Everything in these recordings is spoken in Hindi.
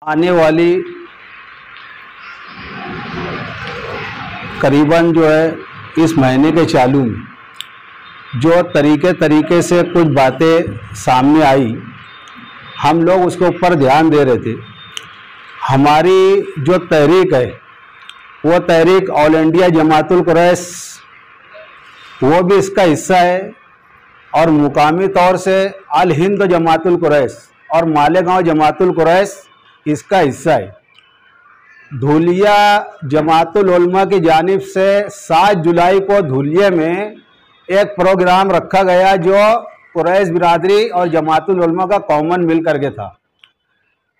आने वाली करीबन जो है इस महीने के चालू में जो तरीके से कुछ बातें सामने आई, हम लोग उसके ऊपर ध्यान दे रहे थे। हमारी जो तहरीक है वो तहरीक ऑल इंडिया जमातुल कुरैश वो भी इसका हिस्सा है और मुकामी तौर से अल हिंद जमातुल कुरैश और मालेगांव जमातुल कुरैश इसका हिस्सा है। धुलिया जमातुल उलमा की जानिब से 7 जुलाई को धुलिया में एक प्रोग्राम रखा गया जो कुरैश बिरादरी और जमातुल उलमा का कॉमन मिल करके था।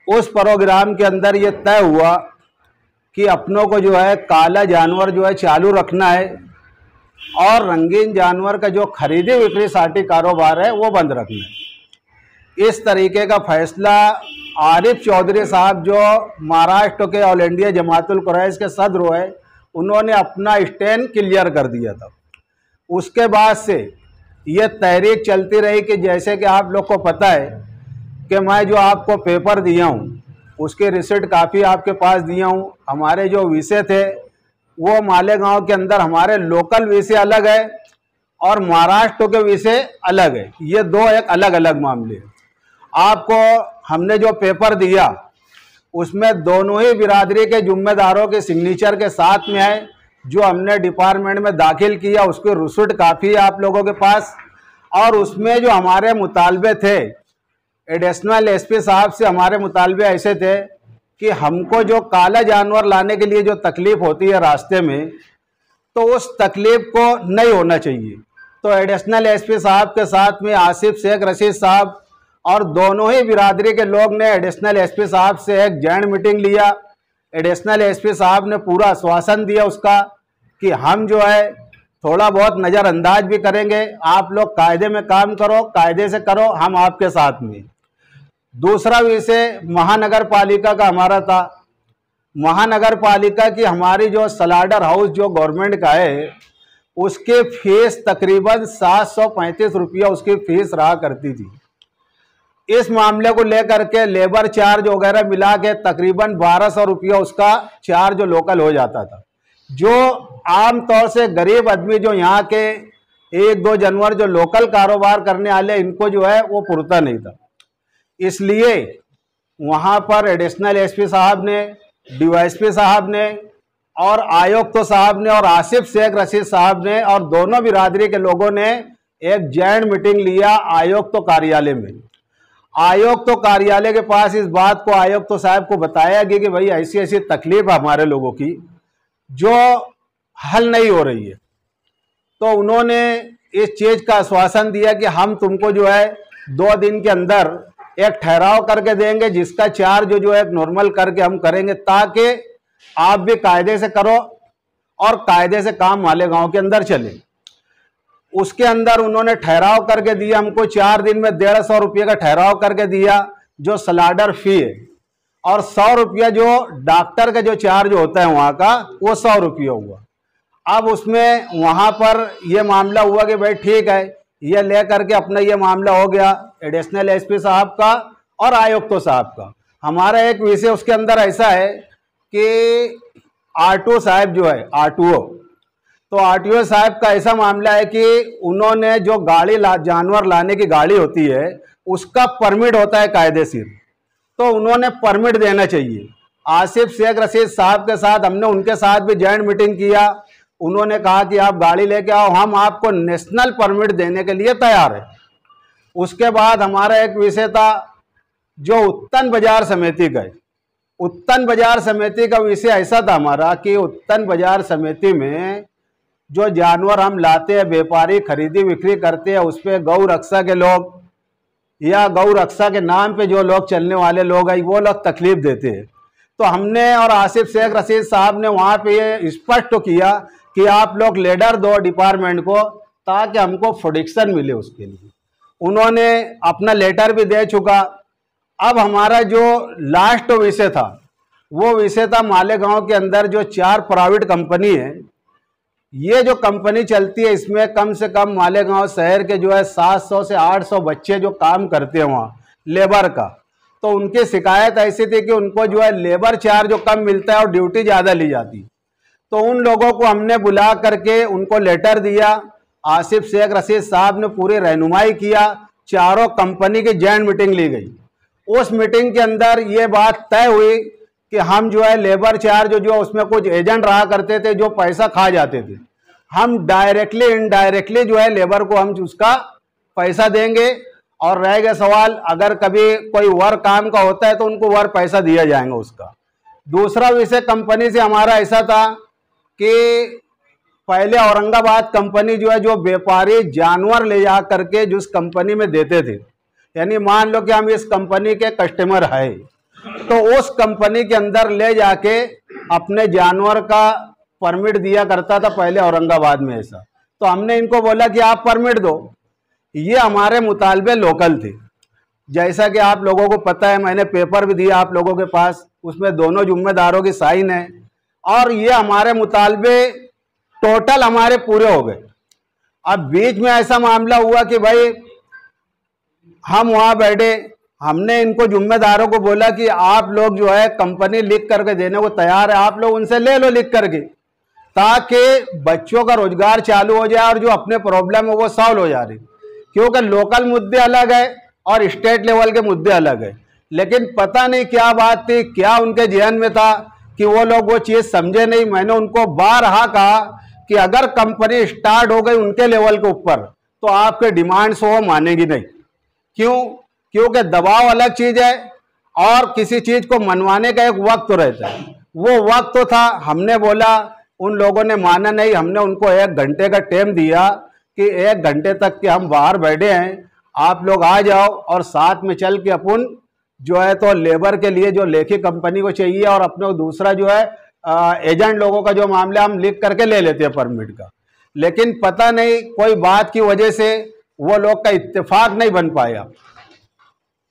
उस प्रोग्राम के अंदर ये तय हुआ कि अपनों को जो है काला जानवर जो है चालू रखना है और रंगीन जानवर का जो खरीदी बिक्री साटी कारोबार है वो बंद रखना है। इस तरीके का फैसला आरिफ चौधरी साहब जो महाराष्ट्र के ऑल इंडिया जमातुल कुरैश के सदर है उन्होंने अपना स्टैंड क्लियर कर दिया था। उसके बाद से ये तहरीक चलती रही कि जैसे कि आप लोग को पता है कि मैं जो आपको पेपर दिया हूँ उसके रिसिप्ट काफ़ी आपके पास दिया हूँ। हमारे जो विषय थे वो मालेगांव के अंदर हमारे लोकल विषय अलग है और महाराष्ट्र के विषय अलग है। ये दो एक अलग अलग मामले हैं। आपको हमने जो पेपर दिया उसमें दोनों ही बिरादरी के जिम्मेदारों के सिग्नेचर के साथ में है। जो हमने डिपार्टमेंट में दाखिल किया उसके रिसिप्ट काफ़ी है आप लोगों के पास। और उसमें जो हमारे मुतालबे थे एडिशनल एसपी साहब से, हमारे मुतालबे ऐसे थे कि हमको जो काला जानवर लाने के लिए जो तकलीफ़ होती है रास्ते में, तो उस तकलीफ़ को नहीं होना चाहिए। तो एडिशनल एसपी साहब के साथ में आसिफ शेख रशीद साहब और दोनों ही बिरादरी के लोग ने एडिशनल एसपी साहब से एक जॉइंट मीटिंग लिया। एडिशनल एसपी साहब ने पूरा आश्वासन दिया उसका कि हम जो है थोड़ा बहुत नज़रअंदाज भी करेंगे, आप लोग कायदे में काम करो, कायदे से करो, हम आपके साथ में। दूसरा विषय महानगर पालिका का हमारा था। महानगर पालिका की हमारी जो स्लाडर हाउस जो गवर्नमेंट का है उसकी फीस तकरीबन 735 रुपया उसकी फीस रहा करती थी। इस मामले को लेकर के लेबर चार्ज वगैरह मिला के तकरीबन 1200 रुपया उसका चार्ज लोकल हो जाता था, जो आम तौर से गरीब आदमी जो यहाँ के 1-2 जानवर जो लोकल कारोबार करने वाले इनको जो है वो पुरता नहीं था। इसलिए वहाँ पर एडिशनल एसपी साहब ने, डीवाईएसपी साहब ने और आयुक्त साहब ने और आसिफ शेख रशीद साहब ने और दोनों बिरादरी के लोगों ने एक जॉइंट मीटिंग लिया आयुक्त कार्यालय में। आयुक्त कार्यालय के पास इस बात को आयुक्त साहब को बताया गया कि भाई ऐसी ऐसी तकलीफ हमारे लोगों की जो हल नहीं हो रही है। तो उन्होंने इस चीज़ का आश्वासन दिया कि हम तुमको जो है 2 दिन के अंदर एक ठहराव करके देंगे जिसका चार्ज जो है नॉर्मल करके हम करेंगे ताकि आप भी कायदे से करो और कायदे से काम मालेगांव के अंदर चले। उसके अंदर उन्होंने ठहराव करके दिया हमको 4 दिन में 150 रुपये का ठहराव करके दिया जो स्लाडर फी है, और 100 रुपया जो डॉक्टर का जो चार्ज होता है वहाँ का वो 100 रुपया हुआ। अब उसमें वहाँ पर ये मामला हुआ कि भाई ठीक है, ये ले करके अपना ये मामला हो गया एडिशनल एसपी साहब का और आयुक्त साहब का। हमारा एक विषय उसके अंदर ऐसा है कि आरटीओ साहब जो है तो आरटीओ साहब का ऐसा मामला है कि उन्होंने जो गाड़ी जानवर लाने की गाड़ी होती है उसका परमिट होता है कायदेशीर, तो उन्होंने परमिट देना चाहिए। आसिफ शेख रशीद साहब के साथ हमने उनके साथ भी जॉइंट मीटिंग किया। उन्होंने कहा कि आप गाड़ी लेके आओ, हम आपको नेशनल परमिट देने के लिए तैयार है। उसके बाद हमारा एक विषय था जो उत्तन बाजार समिति का है। उत्तन बाजार समिति का विषय ऐसा था हमारा कि उत्तन बाजार समिति में जो जानवर हम लाते हैं, व्यापारी खरीदी बिक्री करते हैं, उस पर गौ रक्षा के लोग या गौ रक्षा के नाम पे जो लोग चलने वाले लोग हैं वो लोग तकलीफ देते हैं। तो हमने और आसिफ शेख रशीद साहब ने वहाँ पे ये स्पष्ट किया कि आप लोग लेटर दो डिपार्टमेंट को ताकि हमको प्रोटेक्शन मिले। उसके लिए उन्होंने अपना लेटर भी दे चुका। अब हमारा जो लास्ट विषय था वो विषय था मालेगांव के अंदर जो 4 प्राइवेट कंपनी है, ये जो कंपनी चलती है इसमें कम से कम मालेगांव शहर के जो है 700 से 800 बच्चे जो काम करते हैं वहाँ लेबर का, तो उनकी शिकायत ऐसी थी कि उनको जो है लेबर चार्ज जो कम मिलता है और ड्यूटी ज़्यादा ली जाती। तो उन लोगों को हमने बुला करके उनको लेटर दिया। आसिफ शेख रशीद साहब ने पूरी रहनुमाई किया, चारों कंपनी की जॉइंट मीटिंग ली गई। उस मीटिंग के अंदर ये बात तय हुई कि हम जो है लेबर चार्ज जो उसमें कुछ एजेंट रहा करते थे जो पैसा खा जाते थे, हम डायरेक्टली इनडायरेक्टली जो है लेबर को हम उसका पैसा देंगे। और रह गया सवाल, अगर कभी कोई वर्क काम का होता है तो उनको वर्क पैसा दिया जाएगा उसका। दूसरा विषय कंपनी से हमारा ऐसा था कि पहले औरंगाबाद कंपनी जो है, जो व्यापारी जानवर ले जा करके जिस कंपनी में देते थे, यानी मान लो कि हम इस कंपनी के कस्टमर है, तो उस कंपनी के अंदर ले जाके अपने जानवर का परमिट दिया करता था पहले औरंगाबाद में ऐसा। तो हमने इनको बोला कि आप परमिट दो। ये हमारे मुतालबे लोकल थे। जैसा कि आप लोगों को पता है, मैंने पेपर भी दिया आप लोगों के पास, उसमें दोनों जिम्मेदारों की साइन है। और ये हमारे मुतालबे टोटल हमारे पूरे हो गए। अब बीच में ऐसा मामला हुआ कि भाई हम वहाँ बैठे, हमने इनको जिम्मेदारों को बोला कि आप लोग जो है कंपनी लिख करके देने को तैयार है, आप लोग उनसे ले लो लिख करके, ताकि बच्चों का रोजगार चालू हो जाए और जो अपने प्रॉब्लम है वो सॉल्व हो जा रही। क्योंकि लोकल मुद्दे अलग है और स्टेट लेवल के मुद्दे अलग है। लेकिन पता नहीं क्या बात थी, क्या उनके जहन में था कि वो लोग वो चीज़ समझे नहीं। मैंने उनको बारहा कहा कि अगर कंपनी स्टार्ट हो गई उनके लेवल के ऊपर तो आपके डिमांड्स वो मानेगी नहीं। क्यों? क्योंकि दबाव अलग चीज़ है और किसी चीज़ को मनवाने का एक वक्त तो रहता है, वो वक्त तो था। हमने बोला, उन लोगों ने माना नहीं। हमने उनको 1 घंटे का टाइम दिया कि 1 घंटे तक के हम बाहर बैठे हैं, आप लोग आ जाओ और साथ में चल के अपन जो है तो लेबर के लिए जो लेखी कंपनी को चाहिए और अपने दूसरा जो है एजेंट लोगों का जो मामला हम लिख करके ले लेते हैं परमिट का। लेकिन पता नहीं कोई बात की वजह से वो लोग का इत्तेफाक नहीं बन पाया,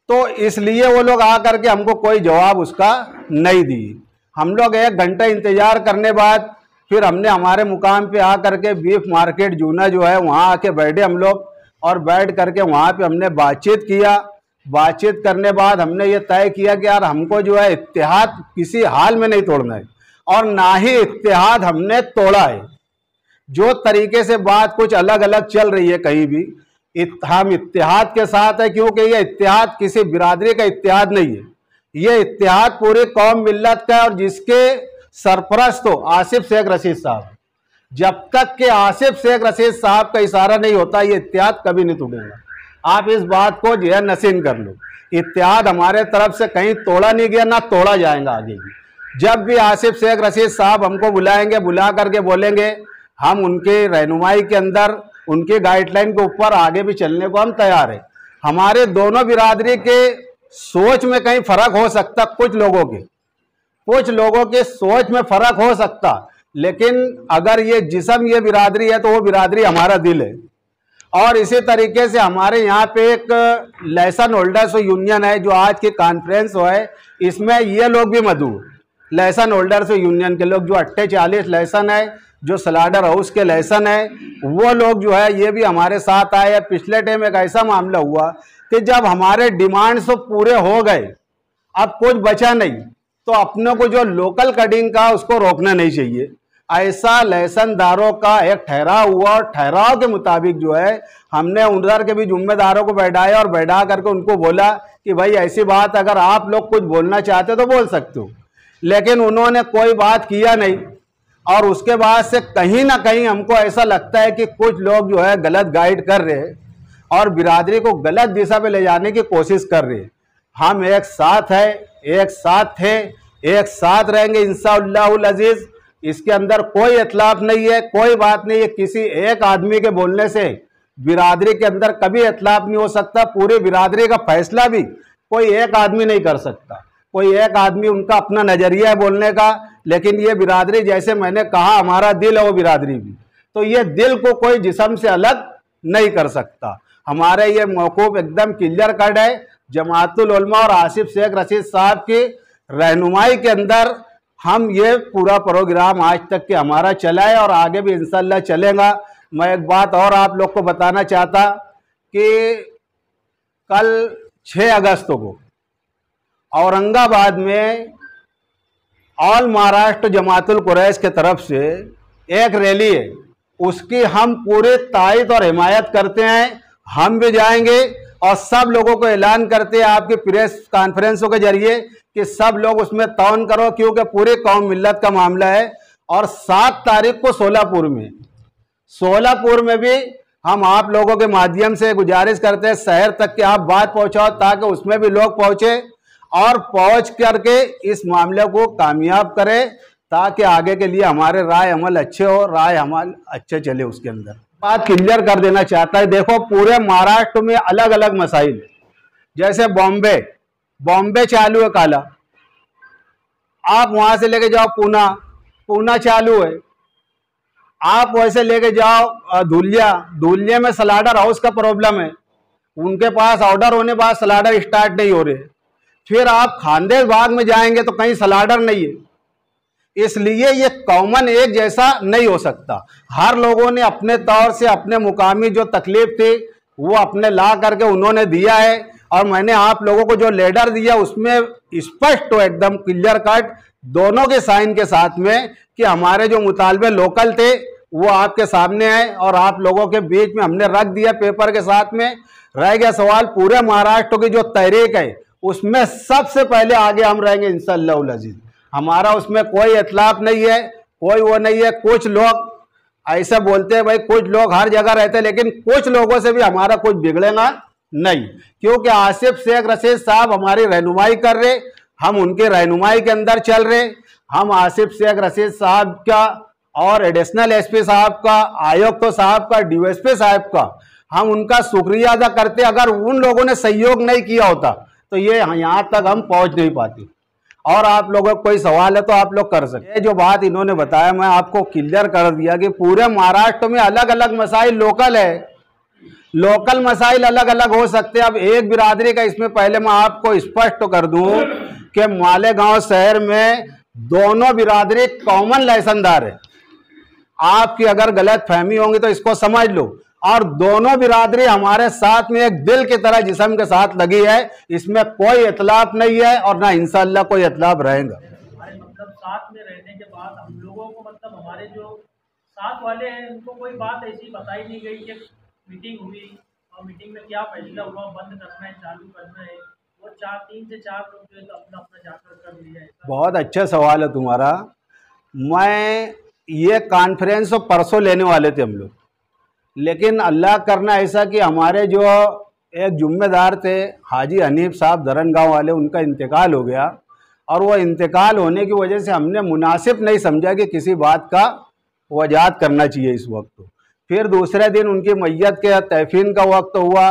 तो इसलिए वो लोग आ करके हमको कोई जवाब उसका नहीं दी। हम लोग 1 घंटा इंतजार करने बाद फिर हमने हमारे मुकाम पे आ करके बीफ मार्केट जूना जो है वहाँ आके बैठे हम लोग, और बैठ करके वहाँ पे हमने बातचीत किया। बातचीत करने बाद हमने ये तय किया कि यार हमको जो है इत्तेहाद किसी हाल में नहीं तोड़ना है और ना ही इत्तेहाद हमने तोड़ा है। जो तरीके से बात कुछ अलग अलग चल रही है कहीं भी, हम इत्तेहाद के साथ है, क्योंकि ये इत्तेहाद किसी बिरादरी का इत्तेहाद नहीं है, ये इत्तेहाद पूरी कौम मिल्लत का है। और जिसके सरपरस्त हो आसिफ शेख रशीद साहब, जब तक कि आसिफ शेख रशीद साहब का इशारा नहीं होता ये इत्तेहाद कभी नहीं टूटेगा। आप इस बात को जो है नसीन कर लो, इत्तेहाद हमारे तरफ से कहीं तोड़ा नहीं गया, ना तोड़ा जाएगा आगे भी। जब भी आसिफ शेख रशीद साहब हमको बुलाएंगे, बुला करके बोलेंगे, हम उनके रहनुमाई के अंदर उनके गाइडलाइन के ऊपर आगे भी चलने को हम तैयार है। हमारे दोनों बिरादरी के सोच में कहीं फर्क हो सकता, कुछ लोगों के सोच में फर्क हो सकता, लेकिन अगर ये जिस्म ये बिरादरी है तो वो बिरादरी हमारा दिल है। और इसी तरीके से हमारे यहाँ पे एक लाइसेंस होल्डर्स यूनियन है, जो आज की कॉन्फ्रेंस हो है, इसमें ये लोग भी मौजूद, लाइसेंस होल्डर्स यूनियन के लोग, जो 48 लाइसेंस है, जो स्लाडर हाउस के लाइसेंस है, वो लोग जो है ये भी हमारे साथ आए। पिछले टाइम एक ऐसा मामला हुआ कि जब हमारे डिमांड्स तो पूरे हो गए, अब कुछ बचा नहीं, तो अपने को जो लोकल कटिंग का उसको रोकना नहीं चाहिए। ऐसा लाइसेंसदारों का एक ठहराव हुआ और ठहराव के मुताबिक जो है हमने उधर के भी जिम्मेदारों को बैठाया और बैठा करके उनको बोला कि भाई ऐसी बात अगर आप लोग कुछ बोलना चाहते तो बोल सकते हो, लेकिन उन्होंने कोई बात किया नहीं। और उसके बाद से कहीं ना कहीं हमको ऐसा लगता है कि कुछ लोग जो है गलत गाइड कर रहे हैं और बिरादरी को गलत दिशा पे ले जाने की कोशिश कर रहे हैं। हम एक साथ है, एक साथ थे, एक साथ रहेंगे इंशाअल्लाहुल अजीज। इसके अंदर कोई इख्तिलाफ नहीं है, कोई बात नहीं है। किसी एक आदमी के बोलने से बिरादरी के अंदर कभी इख्तिलाफ नहीं हो सकता। पूरी बिरादरी का फैसला भी कोई एक आदमी नहीं कर सकता। कोई एक आदमी, उनका अपना नजरिया है बोलने का, लेकिन ये बिरादरी, जैसे मैंने कहा हमारा दिल है, वो बिरादरी भी, तो ये दिल को कोई जिस्म से अलग नहीं कर सकता। हमारे ये मौकूफ एकदम क्लियर कट है। जमाअतुल उलमा और आसिफ शेख रशीद साहब की रहनुमाई के अंदर हम ये पूरा प्रोग्राम आज तक के हमारा चला है और आगे भी इंशाअल्लाह चलेगा। मैं एक बात और आप लोग को बताना चाहता कि कल 6 अगस्त को औरंगाबाद में ऑल महाराष्ट्र जमातुल कुरैश के तरफ से एक रैली है, उसकी हम पूरे तायद और हिमायत करते हैं। हम भी जाएंगे और सब लोगों को ऐलान करते हैं आपके प्रेस कॉन्फ्रेंसों के जरिए कि सब लोग उसमें ताउन करो, क्योंकि पूरे कौम मिल्लत का मामला है। और 7 तारीख को सोलापुर में भी हम आप लोगों के माध्यम से गुजारिश करते हैं शहर तक कि आप बात पहुंचाओ, ताकि उसमें भी लोग पहुंचे और पहुंच करके इस मामले को कामयाब करें, ताकि आगे के लिए हमारे राय अमल अच्छे हो, राय अमल अच्छे चले। उसके अंदर बात क्लियर कर देना चाहता है, देखो पूरे महाराष्ट्र में अलग अलग मसाइल है। जैसे बॉम्बे चालू है काला, आप वहां से लेके जाओ पूना चालू है। आप वैसे लेके जाओ धुलिया में सलाडर हाउस का प्रॉब्लम है, उनके पास ऑर्डर होने बाद सलाडर स्टार्ट नहीं हो रहे। फिर आप खानदेश बाग में जाएंगे तो कहीं सलाडर नहीं है। इसलिए ये कॉमन एक जैसा नहीं हो सकता। हर लोगों ने अपने तौर से अपने मुकामी जो तकलीफ थी वो अपने ला करके उन्होंने दिया है, और मैंने आप लोगों को जो लेटर दिया उसमें स्पष्ट हो एकदम क्लियर कट दोनों के साइन के साथ में कि हमारे जो मुतालबे लोकल थे वो आपके सामने है और आप लोगों के बीच में हमने रख दिया पेपर के साथ में। रह गया सवाल पूरे महाराष्ट्र की जो तहरीक है उसमें सबसे पहले आगे हम रहेंगे इंशाअल्लाह अज़ीज़। हमारा उसमें कोई इतलाफ नहीं है, कोई वो नहीं है। कुछ लोग ऐसा बोलते हैं भाई कुछ लोग हर जगह रहते हैं, लेकिन कुछ लोगों से भी हमारा कुछ बिगड़ेगा नहीं, क्योंकि आसिफ शेख रशीद साहब हमारी रहनुमाई कर रहे, हम उनके रहनुमाई के अंदर चल रहे। हम आसिफ शेख रशीद साहब का और एडिशनल एसपी साहब का, आयुक्त साहब का, डीएसपी साहब का हम उनका शुक्रिया अदा करते। अगर उन लोगों ने सहयोग नहीं किया होता तो ये यहाँ तक हम पहुँच नहीं पाते। और आप लोगों को कोई सवाल है तो आप लोग कर सकते हैं। जो बात इन्होंने बताया मैं आपको क्लियर कर दिया कि पूरे महाराष्ट्र में अलग अलग मसाइल लोकल है, लोकल मसाइल अलग अलग हो सकते हैं। अब एक बिरादरी का इसमें पहले मैं आपको स्पष्ट कर दूं कि मालेगांव शहर में दोनों बिरादरी कॉमन लाइसेंसदार है। आपकी अगर गलत फहमी होंगी तो इसको समझ लो, और दोनों बिरादरी हमारे साथ में एक दिल की तरह जिस्म के साथ लगी है। इसमें कोई इतलाफ नहीं है और ना इंशाअल्लाह कोई इतलाफ रहेगा। मतलब साथ में रहने के बाद हम लोगों को मतलब हमारे जो साथ वाले हैं उनको कोई बात ऐसी बताई नहीं गई कि मीटिंग हुई और मीटिंग में क्या फैसला हुआ, बंद करना है चालू करना है, वो 3 से 4 लोग जो है तो अपना अपना जाकर कर लिया है। बहुत अच्छा सवाल है तुम्हारा। मैं ये कॉन्फ्रेंस तो परसों लेने वाले थे हम लोग, लेकिन अल्लाह करना ऐसा कि हमारे जो एक जिम्मेदार थे हाजी हनीफ साहब धरनगांव वाले, उनका इंतकाल हो गया, और वो इंतकाल होने की वजह से हमने मुनासिब नहीं समझा कि किसी बात का वजाहत करना चाहिए इस वक्त। फिर दूसरे दिन उनकी मैयत के तहफ़ीन का वक्त हुआ,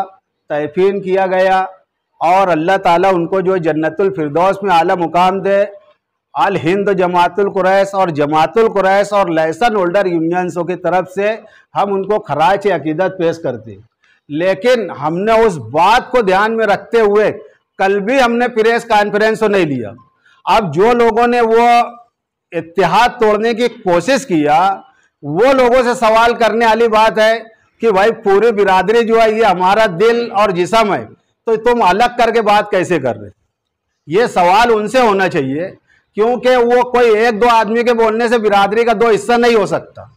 तहफ़ीन किया गया, और अल्लाह ताला उनको जो जन्नतुल फिरदौस में आला मुकाम दे। अल हिंद जमातुल कुरैश और लाइसेंस होल्डर यूनियंसों की तरफ से हम उनको खराज अकीदत पेश करते, लेकिन हमने उस बात को ध्यान में रखते हुए कल भी हमने प्रेस कॉन्फ्रेंस नहीं लिया। अब जो लोगों ने वो इत्तेहाद तोड़ने की कोशिश किया वो लोगों से सवाल करने वाली बात है कि भाई पूरी बिरादरी जो है ये हमारा दिल और जिस्म है, तो तुम अलग करके बात कैसे कर रहे? ये सवाल उनसे होना चाहिए, क्योंकि वो कोई 1-2 आदमी के बोलने से बिरादरी का 2 हिस्सा नहीं हो सकता।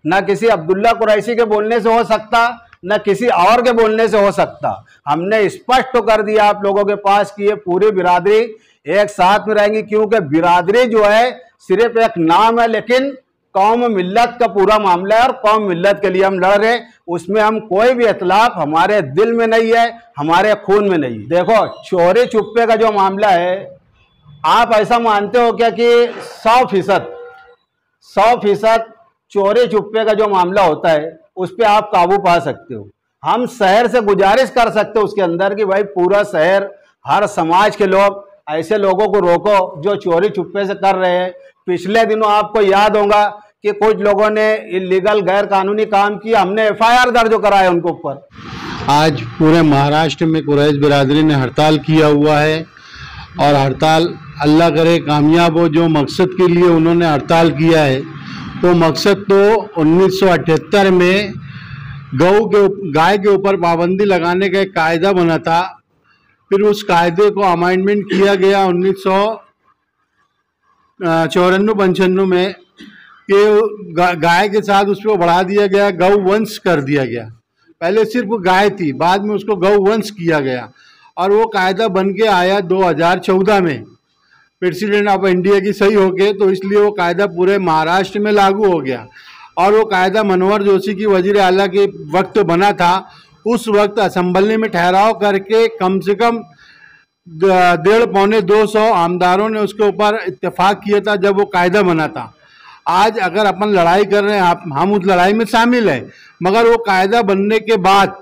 ना किसी अब्दुल्ला कुरैशी के बोलने से हो सकता, न किसी और के बोलने से हो सकता। हमने स्पष्ट कर दिया आप लोगों के पास कि ये पूरी बिरादरी एक साथ में रहेंगी, क्योंकि बिरादरी जो है सिर्फ एक नाम है, लेकिन कौम मिल्लत का पूरा मामला है और कौम मिल्लत के लिए हम लड़ रहे। उसमें हम कोई भी इतलाफ हमारे दिल में नहीं है, हमारे खून में नहीं। देखो चोरी छुपे का जो मामला है, आप ऐसा मानते हो क्या कि 100% चोरी छुपे का जो मामला होता है उस पर आप काबू पा सकते हो? हम शहर से गुजारिश कर सकते हो उसके अंदर कि भाई पूरा शहर, हर समाज के लोग ऐसे लोगों को रोको जो चोरी छुपे से कर रहे हैं। पिछले दिनों आपको याद होगा कि कुछ लोगों ने इलीगल गैर कानूनी काम किया, हमने FIR दर्ज कराया उनके ऊपर। आज पूरे महाराष्ट्र में कुरैश बिरादरी ने हड़ताल किया हुआ है, और हड़ताल अल्लाह करे कामयाब हो। जो मकसद के लिए उन्होंने हड़ताल किया है वो मकसद तो 1978 में गाय के ऊपर पाबंदी लगाने का एक कायदा बना था, फिर उस कायदे को अमेंडमेंट किया गया 1994-95 में कि गाय के साथ उसको बढ़ा दिया गया, गौवंश कर दिया गया। पहले सिर्फ गाय थी, बाद में उसको गौवंश किया गया और वो कायदा बन के आया 2014 में प्रेसिडेंट ऑफ इंडिया की सही हो गए, तो इसलिए वो कायदा पूरे महाराष्ट्र में लागू हो गया। और वो कायदा मनोहर जोशी की वजीर आला के वक्त बना था। उस वक्त असेंबली में ठहराव करके कम से कम 150-200 आमदारों ने उसके ऊपर इत्तेफाक किया था जब वो कायदा बना था। आज अगर अपन लड़ाई कर रहे हैं, हम उस लड़ाई में शामिल हैं, मगर वो कायदा बनने के बाद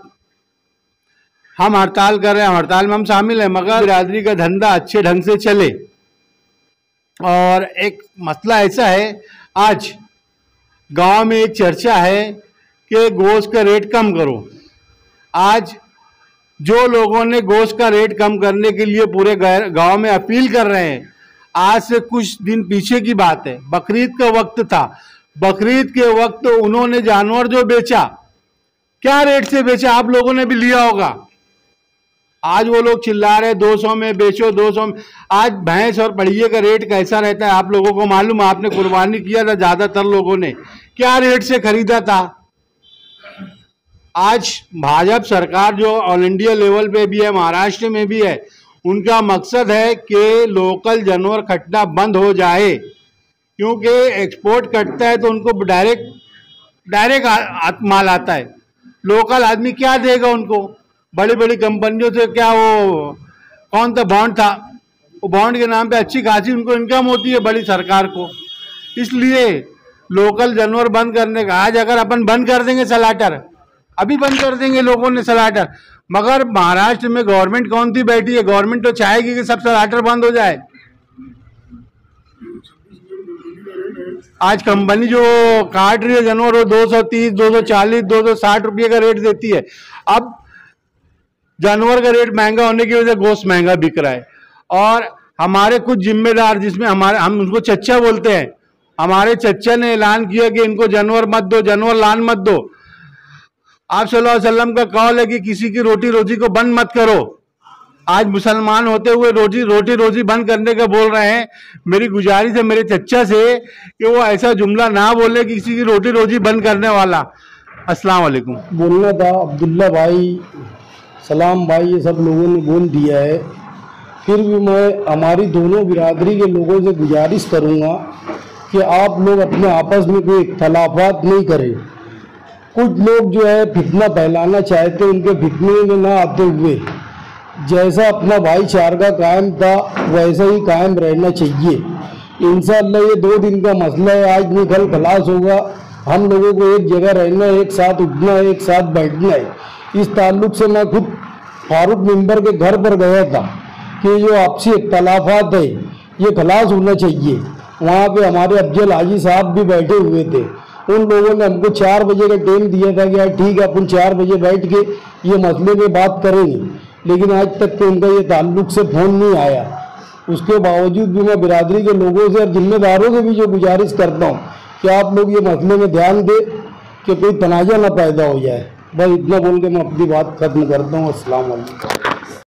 हम हड़ताल कर रहे हैं, हड़ताल में हम शामिल हैं, मगर बिरादरी का धंधा अच्छे ढंग से चले। और एक मसला ऐसा है, आज गांव में एक चर्चा है कि गोश्त का रेट कम करो। आज जो लोगों ने गोश्त का रेट कम करने के लिए पूरे गांव में अपील कर रहे हैं, आज से कुछ दिन पीछे की बात है, बकरीद का वक्त था। बकरीद के वक्त उन्होंने जानवर जो बेचा, क्या रेट से बेचा, आप लोगों ने भी लिया होगा। आज वो लोग चिल्ला रहे 200 में बेचो, 200 में। आज भैंस और बढ़िया का रेट कैसा रहता है आप लोगों को मालूम। आपने कुर्बानी किया था, ज्यादातर लोगों ने क्या रेट से खरीदा था। आज भाजपा सरकार जो ऑल इंडिया लेवल पे भी है, महाराष्ट्र में भी है, उनका मकसद है कि लोकल जानवर कटना बंद हो जाए, क्योंकि एक्सपोर्ट कटता है तो उनको डायरेक्ट माल आता है। लोकल आदमी क्या देगा उनको। बड़ी बड़ी कंपनियों से क्या वो कौन सा बॉन्ड था, वो बॉन्ड के नाम पे अच्छी खासी उनको इनकम होती है बड़ी सरकार को। इसलिए लोकल जानवर बंद करने का, आज अगर अपन बंद कर देंगे सलाटर, अभी बंद कर देंगे लोगों ने सलाटर, मगर महाराष्ट्र में गवर्नमेंट कौन सी बैठी है, गवर्नमेंट तो चाहेगी कि सब सलाटर बंद हो जाए। आज कंपनी जो काट रही है जानवर वो 230, 240, 260 रुपये का रेट देती है। अब जानवर का रेट महंगा होने की वजह से गोश्त महंगा बिक रहा है। और हमारे कुछ जिम्मेदार, जिसमें हम उनको चच्चा बोलते हैं, हमारे चच्चा ने ऐलान किया कि इनको जानवर मत दो, जानवर लान मत दो। आप सल्लल्लाहु अलैहि वसल्लम का कौल है कि किसी की रोटी रोजी को बंद मत करो। आज मुसलमान होते हुए रोटी रोजी बंद करने का बोल रहे हैं। मेरी गुजारिश है मेरे चच्चा से कि वो ऐसा जुमला ना बोले कि किसी की रोटी रोजी बंद करने वाला। अस्सलाम वालेकुम। बोलना था अब्दुल्ला भाई, सलाम भाई, ये सब लोगों ने बोल दिया है। फिर भी मैं हमारी दोनों बिरादरी के लोगों से गुजारिश करूंगा कि आप लोग अपने आपस में कोई इख्तलाफात नहीं करें। कुछ लोग जो है फितना फैलाना चाहते, उनके फितने में ना आते हुए जैसा अपना भाईचारा कायम था वैसा ही कायम रहना चाहिए। इंशाअल्लाह ये 2 दिन का मसला है, आज नहीं कल खलास होगा। हम लोगों को एक जगह रहना है, एक साथ उठना है, एक साथ बैठना है। इस ताल्लुक से मैं खुद फारूक मेंबर के घर पर गया था कि जो आपसी इख्तलाफात है ये खलास होना चाहिए। वहाँ पे हमारे अफजल हाजी साहब भी बैठे हुए थे। उन लोगों ने हमको 4 बजे का टाइम दिया था कि यार ठीक है अपन 4 बजे बैठ के ये मसले में बात करेंगे, लेकिन आज तक तो उनका ये ताल्लुक से फ़ोन नहीं आया। उसके बावजूद भी मैं बिरादरी के लोगों से और जिम्मेदारों से भी जो गुजारिश करता हूँ कि आप लोग ये मसले में ध्यान दें कि कोई तनाज़ा ना पैदा हो जाए। बस इतना बोल के मैं अपनी बात खत्म करता हूँ। अस्सलाम वालेकुम।